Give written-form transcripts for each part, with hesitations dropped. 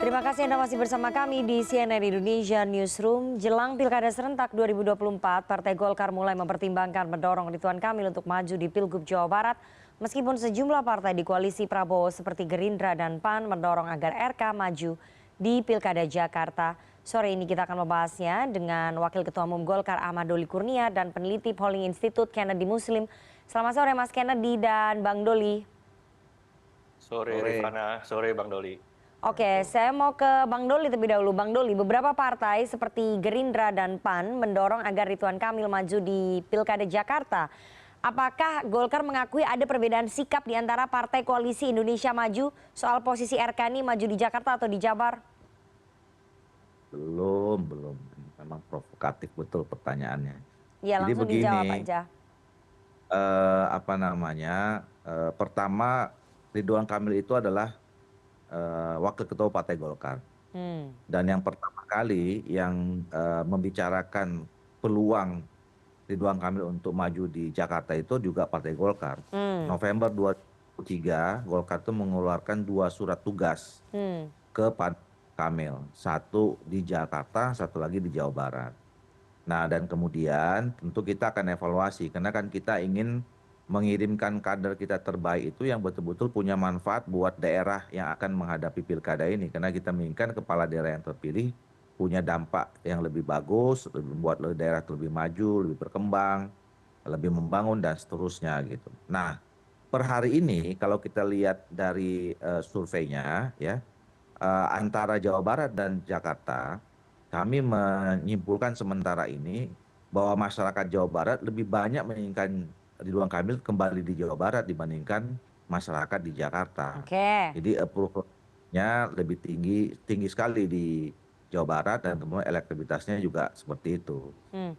Terima kasih Anda masih bersama kami di CNN Indonesia Newsroom. Jelang Pilkada Serentak 2024, Partai Golkar mulai mempertimbangkan mendorong Ridwan Kamil untuk maju di Pilgub Jawa Barat. Meskipun sejumlah partai di koalisi Prabowo seperti Gerindra dan PAN mendorong agar RK maju di Pilkada Jakarta. Sore ini kita akan membahasnya dengan Wakil Ketua Umum Golkar Ahmad Doli Kurnia dan peneliti Polling Institute Kennedy Muslim. Selamat sore Mas Kennedy dan Bang Doli. Sore Rifana, sore Bang Doli. Oke, saya mau ke Bang Doli terlebih dahulu. Bang Doli, beberapa partai seperti Gerindra dan PAN mendorong agar Ridwan Kamil maju di Pilkada Jakarta. Apakah Golkar mengakui ada perbedaan sikap di antara Partai Koalisi Indonesia Maju soal posisi RK ini maju di Jakarta atau di Jabar? Belum. Memang provokatif betul pertanyaannya. Ya, Jadi langsung begini, dijawab aja. pertama Ridwan Kamil itu adalah Wakil Ketua Partai Golkar. Dan yang pertama kali yang membicarakan peluang Ridwan Kamil untuk maju di Jakarta itu juga Partai Golkar. November 2003, Golkar itu mengeluarkan 2 surat tugas ke Pak Kamil. Satu di Jakarta, satu lagi di Jawa Barat. Nah, dan kemudian tentu kita akan evaluasi karena kan kita ingin mengirimkan kader kita terbaik itu yang betul-betul punya manfaat buat daerah yang akan menghadapi pilkada ini. Karena kita menginginkan kepala daerah yang terpilih punya dampak yang lebih bagus, membuat daerah lebih maju, lebih berkembang, lebih membangun dan seterusnya gitu. Nah, per hari ini kalau kita lihat dari surveinya ya, antara Jawa Barat dan Jakarta, kami menyimpulkan sementara ini bahwa masyarakat Jawa Barat lebih banyak menginginkan Ridwan Kamil kembali di Jawa Barat dibandingkan masyarakat di Jakarta. Oke. Jadi approval-nya lebih tinggi sekali di Jawa Barat dan kemudian elektabilitasnya juga seperti itu.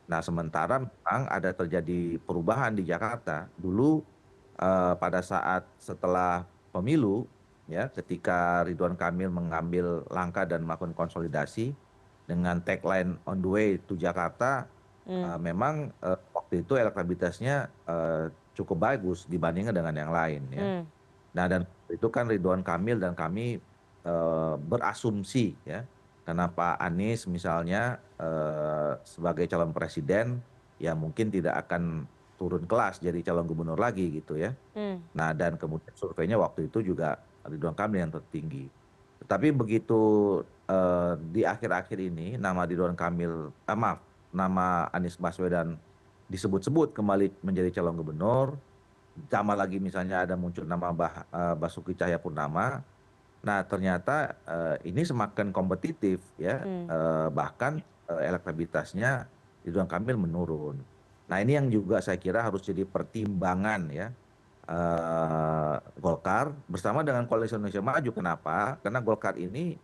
Nah, sementara memang ada terjadi perubahan di Jakarta. Dulu pada saat setelah pemilu ya, ketika Ridwan Kamil mengambil langkah dan melakukan konsolidasi dengan tagline on the way to Jakarta, memang waktu itu elektabilitasnya cukup bagus dibandingkan dengan yang lain ya. Nah, dan itu kan Ridwan Kamil dan kami berasumsi ya, karena Pak Anies misalnya sebagai calon presiden ya mungkin tidak akan turun kelas jadi calon gubernur lagi gitu ya. Nah, dan kemudian surveinya waktu itu juga Ridwan Kamil yang tertinggi. Tetapi begitu di akhir-akhir ini nama Ridwan Kamil, nama Anies Baswedan disebut-sebut kembali menjadi calon gubernur, ditambah lagi misalnya ada muncul nama Basuki Cahayapurnama. Nah, ternyata ini semakin kompetitif ya, bahkan elektabilitasnya Ridwan Kamil menurun. Nah, ini yang juga saya kira harus jadi pertimbangan ya, Golkar bersama dengan Koalisi Indonesia Maju. Kenapa? Karena Golkar ini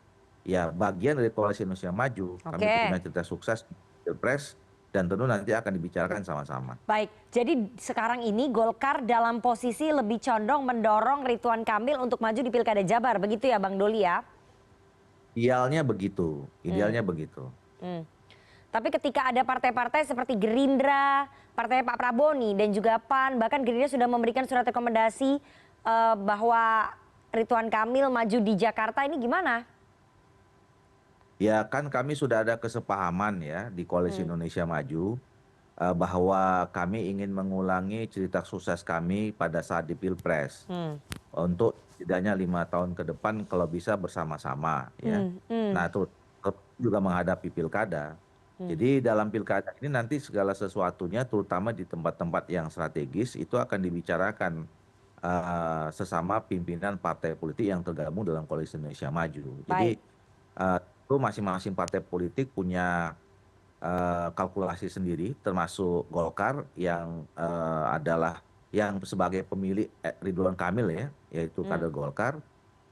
ya bagian dari Koalisi Indonesia Maju. Kami punya cerita sukses di Pilpres dan tentu nanti akan dibicarakan sama-sama. Baik, jadi sekarang ini Golkar dalam posisi lebih condong mendorong Ridwan Kamil untuk maju di Pilkada Jabar, begitu ya Bang Doli ya? Idealnya begitu, Tapi ketika ada partai-partai seperti Gerindra, partai Pak Prabowo nih, dan juga PAN, bahkan Gerindra sudah memberikan surat rekomendasi bahwa Ridwan Kamil maju di Jakarta, ini gimana? Ya kan kami sudah ada kesepahaman ya di Koalisi Indonesia Maju bahwa kami ingin mengulangi cerita sukses kami pada saat di Pilpres untuk setidaknya 5 tahun ke depan kalau bisa bersama-sama ya. Nah, terus juga menghadapi pilkada. Jadi dalam pilkada ini nanti segala sesuatunya terutama di tempat-tempat yang strategis itu akan dibicarakan sesama pimpinan partai politik yang tergabung dalam Koalisi Indonesia Maju. Jadi itu masing-masing partai politik punya kalkulasi sendiri, termasuk Golkar yang adalah yang sebagai pemilik Ridwan Kamil ya, yaitu kader Golkar.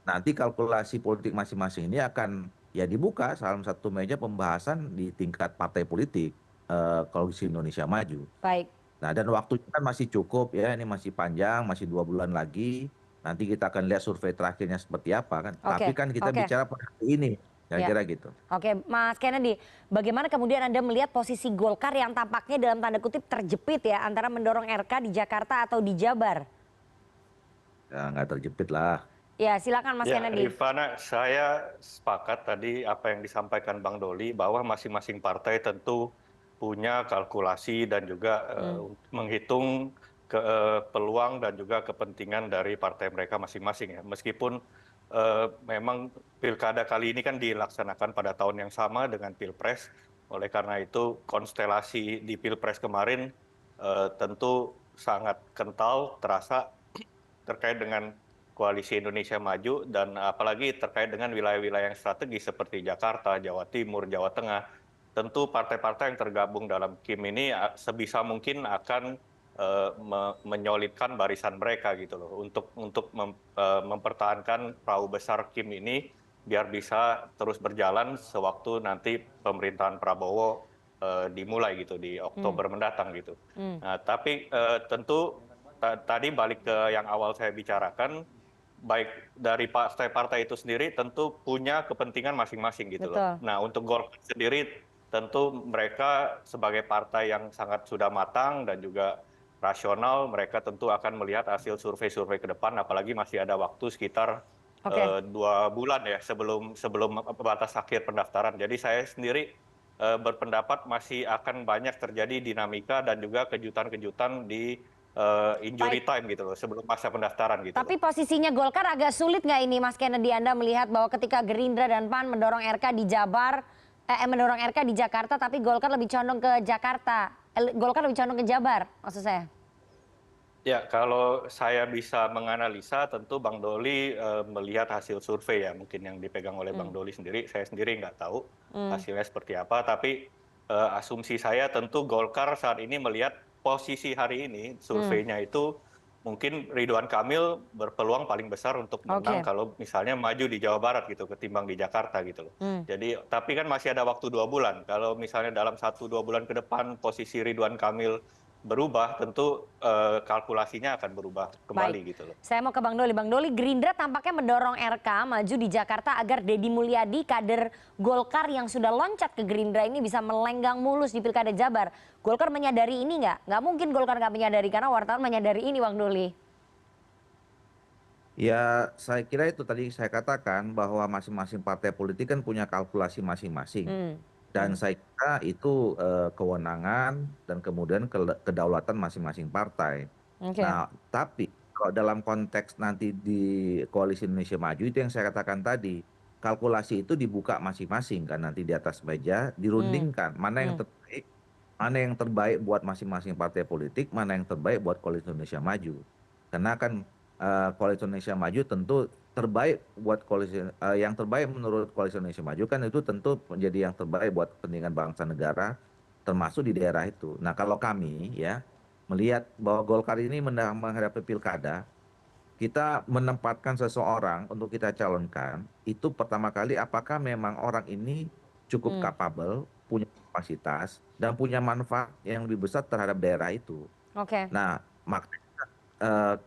Nanti kalkulasi politik masing-masing ini akan ya dibuka salah satu meja pembahasan di tingkat partai politik Koalisi Indonesia Maju. Baik. Nah, dan waktunya kan masih cukup ya, ini masih panjang, masih 2 bulan lagi. Nanti kita akan lihat survei terakhirnya seperti apa kan. Tapi kan kita bicara pada hari ini, kira-kira gitu. Oke, Mas Kennedy, bagaimana kemudian Anda melihat posisi Golkar yang tampaknya dalam tanda kutip terjepit ya antara mendorong RK di Jakarta atau di Jabar? Ya nggak terjepit lah. Ya, silakan Mas Ya, Kennedy. Rifana, saya sepakat tadi apa yang disampaikan Bang Doli bahwa masing-masing partai tentu punya kalkulasi dan juga menghitung peluang dan juga kepentingan dari partai mereka masing-masing ya. Meskipun memang pilkada kali ini kan dilaksanakan pada tahun yang sama dengan Pilpres, oleh karena itu konstelasi di Pilpres kemarin tentu sangat kental terasa terkait dengan Koalisi Indonesia Maju dan apalagi terkait dengan wilayah-wilayah yang strategis seperti Jakarta, Jawa Timur, Jawa Tengah. Tentu partai-partai yang tergabung dalam KIM ini sebisa mungkin akan menyolidkan barisan mereka gitu loh untuk mempertahankan perahu besar KIM ini biar bisa terus berjalan sewaktu nanti pemerintahan Prabowo dimulai gitu di Oktober mendatang gitu. Nah, tapi tentu tadi balik ke yang awal saya bicarakan, baik dari partai-partai itu sendiri tentu punya kepentingan masing-masing gitu loh. Betul. Nah, untuk Golkar sendiri tentu mereka sebagai partai yang sangat sudah matang dan juga rasional, mereka tentu akan melihat hasil survei-survei ke depan, apalagi masih ada waktu sekitar Oke. 2 bulan ya sebelum batas akhir pendaftaran. Jadi saya sendiri berpendapat masih akan banyak terjadi dinamika dan juga kejutan-kejutan di injury Baik. time gitu loh, sebelum masa pendaftaran gitu loh. Tapi posisinya Golkar agak sulit nggak ini Mas Kennedy, Anda melihat bahwa ketika Gerindra dan PAN mendorong RK di Jabar, mendorong RK di Jakarta, tapi Golkar lebih condong ke Jakarta, Golkar lebih condong ke Jabar, maksud saya. Ya, kalau saya bisa menganalisa, tentu Bang Doli melihat hasil survei ya, mungkin yang dipegang oleh Bang Doli sendiri. Saya sendiri nggak tahu hasilnya seperti apa, tapi asumsi saya tentu Golkar saat ini melihat posisi hari ini, surveinya itu mungkin Ridwan Kamil berpeluang paling besar untuk menang Oke. kalau misalnya maju di Jawa Barat gitu, ketimbang di Jakarta gitu loh. Jadi, tapi kan masih ada waktu 2 bulan. Kalau misalnya dalam 1-2 bulan ke depan posisi Ridwan Kamil berubah, tentu kalkulasinya akan berubah Baik, kembali gitu loh. saya mau ke Bang Doli. Bang Doli, Gerindra tampaknya mendorong RK maju di Jakarta agar Deddy Mulyadi, kader Golkar yang sudah loncat ke Gerindra ini bisa melenggang mulus di Pilkada Jabar. Golkar menyadari ini nggak? Nggak mungkin Golkar nggak menyadari, karena wartawan menyadari ini, Bang Doli. Ya, saya kira itu tadi saya katakan bahwa masing-masing partai politik kan punya kalkulasi masing-masing. Hmm. Dan saya kira itu kewenangan dan kemudian kedaulatan masing-masing partai. Oke. Nah, tapi kalau dalam konteks nanti di Koalisi Indonesia Maju itu yang saya katakan tadi, kalkulasi itu dibuka masing-masing kan nanti di atas meja, Hmm. dirundingkan mana yang terbaik buat masing-masing partai politik, mana yang terbaik buat Koalisi Indonesia Maju. Karena kan Koalisi Indonesia Maju tentu terbaik buat yang terbaik menurut Koalisi Indonesia Maju kan itu tentu menjadi yang terbaik buat kepentingan bangsa negara termasuk di daerah itu. Nah, kalau kami ya melihat bahwa Golkar ini menghadapi pilkada, kita menempatkan seseorang untuk kita calonkan, itu pertama kali apakah memang orang ini cukup Hmm. kapabel, punya kapasitas dan punya manfaat yang lebih besar terhadap daerah itu. Oke. Nah, makanya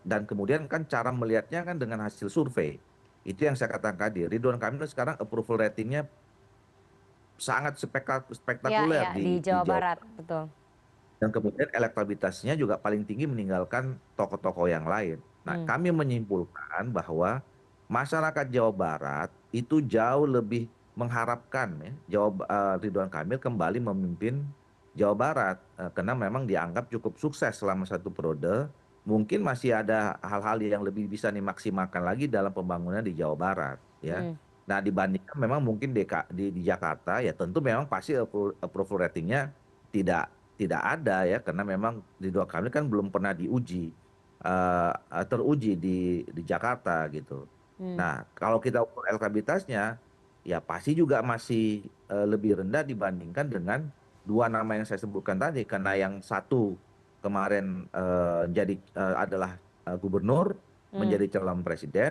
dan kemudian kan cara melihatnya kan dengan hasil survei. Itu yang saya katakan tadi, Ridwan Kamil sekarang approval ratingnya sangat Ya, spektakuler ya, di di Jawa Jawa Barat, Barat. betul. Dan kemudian elektabilitasnya juga paling tinggi meninggalkan tokoh-tokoh yang lain. Nah, Hmm. kami menyimpulkan bahwa masyarakat Jawa Barat itu jauh lebih mengharapkan ya, Ridwan Kamil kembali memimpin Jawa Barat karena memang dianggap cukup sukses selama 1 periode. Mungkin masih ada hal-hal yang lebih bisa dimaksimalkan lagi dalam pembangunan di Jawa Barat ya. Hmm. Nah, dibandingkan memang mungkin di Jakarta ya tentu memang pasti approval ratingnya tidak tidak ada ya karena memang Ridwan Kamil kan belum pernah teruji di Jakarta gitu. Hmm. Nah, kalau kita ukur elektabilitasnya ya pasti juga masih lebih rendah dibandingkan dengan 2 nama yang saya sebutkan tadi karena yang satu kemarin adalah gubernur Hmm. menjadi calon presiden,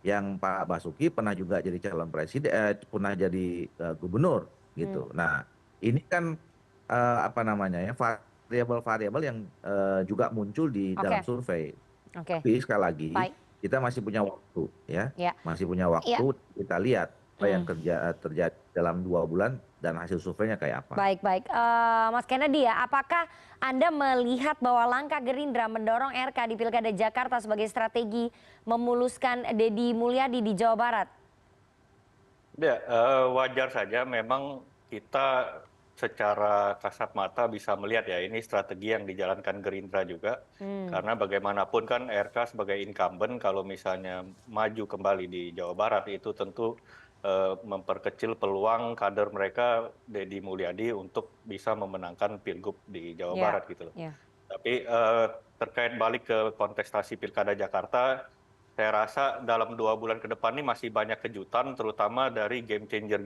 yang Pak Basuki pernah juga jadi calon presiden, pernah jadi gubernur Hmm. gitu. Nah, ini kan apa namanya ya variabel-variabel yang juga muncul di dalam Oke. survei. Oke. Tapi sekali lagi Baik. kita masih punya waktu ya, Ya. masih punya Ya. waktu kita lihat apa yang Hmm. terjadi dalam 2 bulan dan hasil surveinya kayak apa. Baik, baik. Mas Kennedy ya, apakah Anda melihat bahwa langkah Gerindra mendorong RK di Pilkada Jakarta sebagai strategi memuluskan Deddy Mulyadi di Jawa Barat? Ya, wajar saja memang kita secara kasat mata bisa melihat ya ini strategi yang dijalankan Gerindra juga. Karena bagaimanapun kan RK sebagai incumbent kalau misalnya maju kembali di Jawa Barat itu tentu memperkecil peluang kader mereka Deddy Mulyadi untuk bisa memenangkan Pilgub di Jawa Ya, Barat gitu loh. ya. Tapi terkait balik ke kontestasi Pilkada Jakarta, saya rasa dalam 2 bulan ke depan ini masih banyak kejutan, terutama dari game changer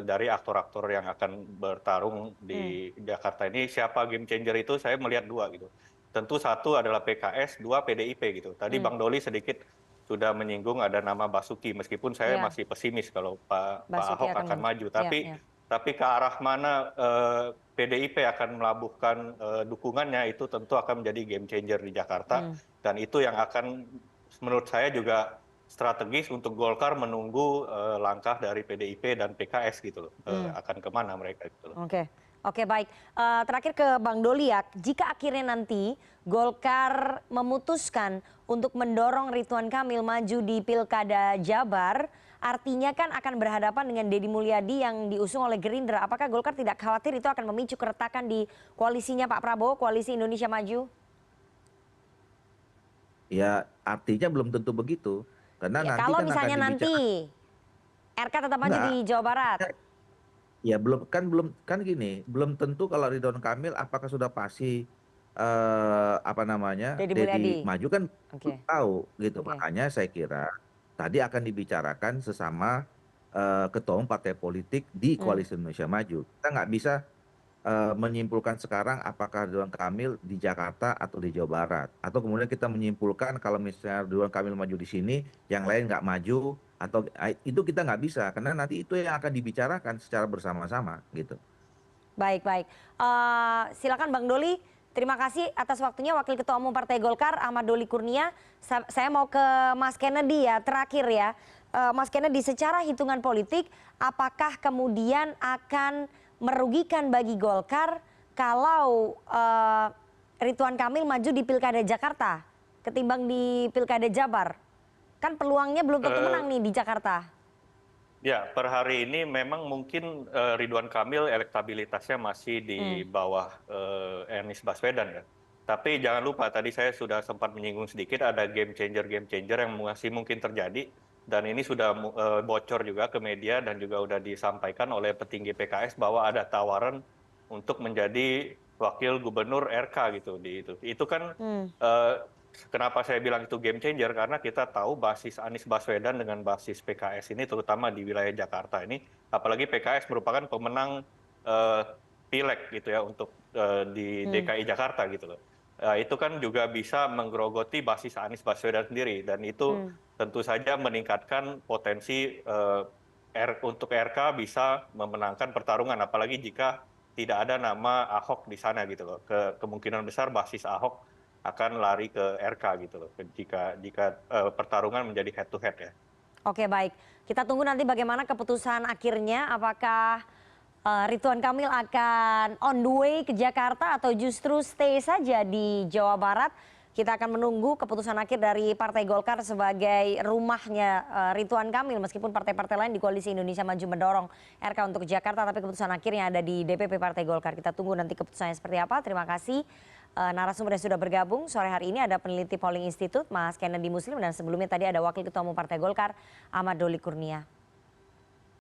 dari aktor-aktor yang akan bertarung di Jakarta ini. Siapa game changer itu? Saya melihat 2 gitu. Tentu satu adalah PKS, 2 PDIP gitu. Tadi Bang Doli sedikit sudah menyinggung ada nama Basuki, meskipun saya Ya, masih pesimis kalau Pak Basuki Ahok akan akan maju. maju. Ya, ya. Tapi ke arah mana PDIP akan melabuhkan dukungannya itu tentu akan menjadi game changer di Jakarta. Dan itu yang akan menurut saya juga strategis untuk Golkar menunggu langkah dari PDIP dan PKS gitu loh. Akan kemana mereka gitu loh. Oke, oke baik. Terakhir ke Bang Doli ya, jika akhirnya nanti Golkar memutuskan untuk mendorong Ridwan Kamil maju di Pilkada Jabar, artinya kan akan berhadapan dengan Deddy Mulyadi yang diusung oleh Gerindra. Apakah Golkar tidak khawatir itu akan memicu keretakan di koalisinya Pak Prabowo, Koalisi Indonesia Maju? Ya artinya belum tentu begitu, karena Ya, nanti kalau kan akan misalnya nanti dibicarakan. RK tetap maju Enggak, di Jawa Barat. ya belum kan gini, belum tentu kalau Ridwan Kamil apakah sudah pasti apa namanya Deddy Deddy Mulyadi. maju kan belum Oke, tahu gitu. oke. Makanya saya kira tadi akan dibicarakan sesama ketua umum partai politik di Hmm. Koalisi Indonesia Maju. Kita nggak bisa menyimpulkan sekarang apakah Ridwan Kamil di Jakarta atau di Jawa Barat, atau kemudian kita menyimpulkan kalau misalnya Ridwan Kamil maju di sini, yang lain nggak maju, atau itu kita nggak bisa karena nanti itu yang akan dibicarakan secara bersama-sama gitu. Baik, baik. Silakan Bang Doli, terima kasih atas waktunya Wakil Ketua Umum Partai Golkar Ahmad Doli Kurnia. Saya mau ke Mas Kennedy ya, terakhir ya. Mas Kennedy, secara hitungan politik, apakah kemudian akan merugikan bagi Golkar kalau Ridwan Kamil maju di Pilkada Jakarta ketimbang di Pilkada Jabar? Kan peluangnya belum tentu menang nih di Jakarta. Ya, per hari ini memang mungkin Ridwan Kamil elektabilitasnya masih di bawah Anies Baswedan ya. Tapi jangan lupa tadi saya sudah sempat menyinggung sedikit ada game changer yang masih mungkin terjadi dan ini sudah bocor juga ke media dan juga sudah disampaikan oleh petinggi PKS bahwa ada tawaran untuk menjadi wakil gubernur RK gitu di itu. Itu kan kenapa saya bilang itu game changer karena kita tahu basis Anies Baswedan dengan basis PKS ini terutama di wilayah Jakarta ini apalagi PKS merupakan pemenang pileg gitu ya untuk di DKI Jakarta gitu loh. Itu kan juga bisa menggerogoti basis Anies Baswedan sendiri dan itu tentu saja meningkatkan potensi untuk RK bisa memenangkan pertarungan apalagi jika tidak ada nama Ahok di sana gitu loh. Kemungkinan besar basis Ahok akan lari ke RK gitu loh jika pertarungan menjadi head to head ya. Oke baik, kita tunggu nanti bagaimana keputusan akhirnya apakah Ridwan Kamil akan on the way ke Jakarta atau justru stay saja di Jawa Barat. Kita akan menunggu keputusan akhir dari Partai Golkar sebagai rumahnya Ridwan Kamil meskipun partai-partai lain di Koalisi Indonesia Maju mendorong RK untuk Jakarta tapi keputusan akhirnya ada di DPP Partai Golkar. Kita tunggu nanti keputusannya seperti apa. Terima kasih narasumber yang sudah bergabung. Sore hari ini ada peneliti Polling Institute Mas Kennedy Muslim dan sebelumnya tadi ada Wakil Ketua Umum Partai Golkar Ahmad Doli Kurnia.